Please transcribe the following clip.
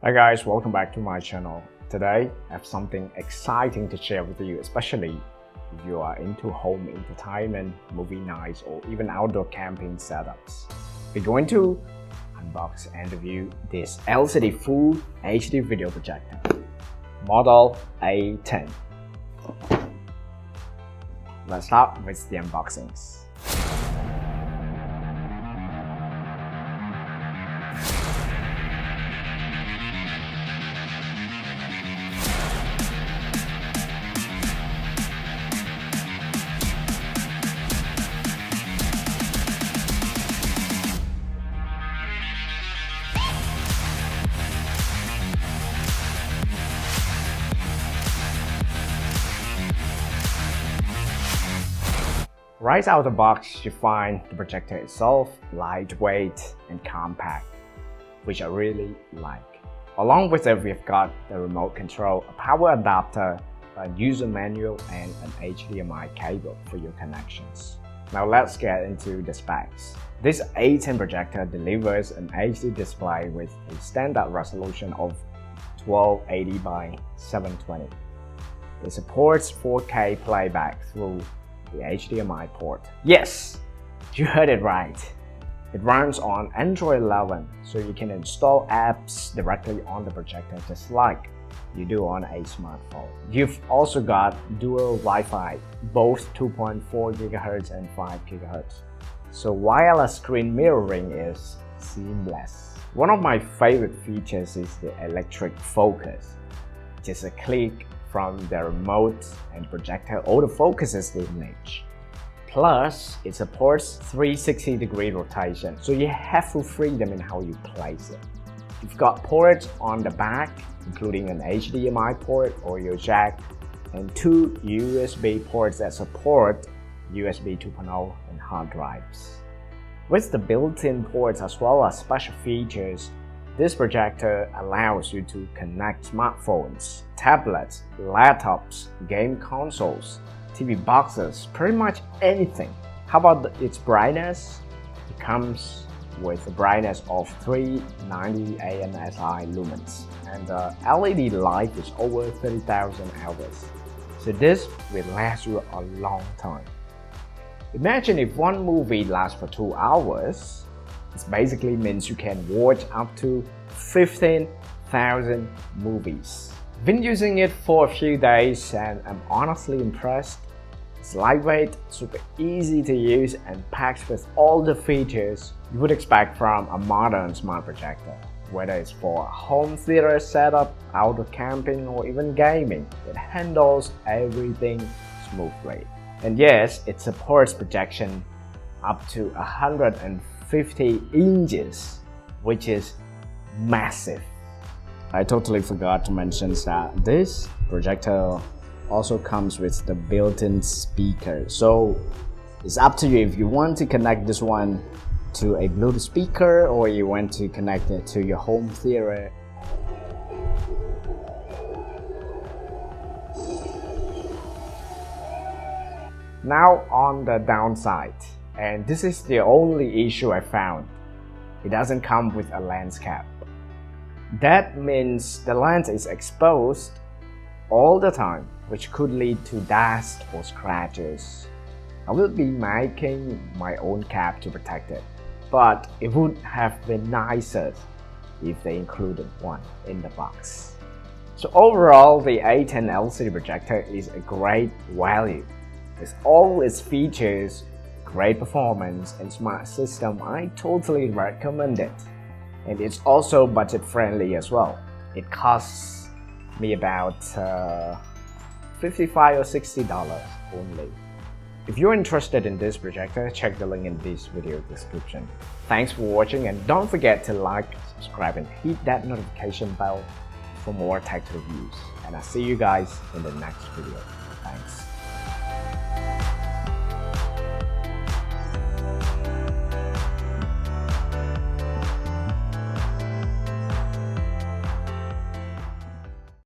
Hi guys, welcome back to my channel. Today I have something exciting to share with you, especially if you are into home entertainment, movie nights, or even outdoor camping setups. We're going to unbox and review this LCD Full HD video projector, model A10. Let's start with the unboxings. Right out of the box, you find the projector itself lightweight and compact, which I really like. Along with it, we've got the remote control, a power adapter, a user manual, and an HDMI cable for your connections. Now let's get into the specs. This A10 projector delivers an HD display with a standard resolution of 1280 by 720. It supports 4K playback through the HDMI port. Yes, you heard it right. It runs on Android 11, so you can install apps directly on the projector just like you do on a smartphone. You've also got dual Wi-Fi, both 2.4 GHz and 5 GHz. So wireless screen mirroring is seamless. One of my favorite features is the electric focus. Just a click from the remote and projector autofocuses the image. Plus, it supports 360-degree rotation, so you have full freedom in how you place it. You've got ports on the back, including an HDMI port, audio jack, and two USB ports that support USB 2.0 and hard drives. With the built-in ports as well as special features, this projector allows you to connect smartphones, tablets, laptops, game consoles, TV boxes, pretty much anything. How about its brightness? It comes with a brightness of 390 AMSI lumens, and the LED life is over 30,000 hours. So this will last you a long time. Imagine if one movie lasts for 2 hours. This basically means you can watch up to 15,000 movies. Been using it for a few days and I'm honestly impressed. It's lightweight, super easy to use, and packed with all the features you would expect from a modern smart projector. Whether it's for a home theater setup, outdoor camping, or even gaming, it handles everything smoothly. And yes, it supports projection up to 150 inches, which is massive. I totally forgot to mention that this projector also comes with the built-in speaker, so it's up to you if you want to connect this one to a Bluetooth speaker or you want to connect it to your home theater. Now on the downside, and this is the only issue I found. It doesn't come with a lens cap. That means the lens is exposed all the time, which could lead to dust or scratches. I will be making my own cap to protect it, but it would have been nicer if they included one in the box. So overall, the A10 LCD projector is a great value. With all its features, great performance, and smart system, I totally recommend it. And it's also budget friendly as well. It costs me about $55 or $60 only. If you're interested in this projector, check the link in this video description. Thanks for watching, and don't forget to like, subscribe, and hit that notification bell for more tech reviews. And I'll see you guys in the next video.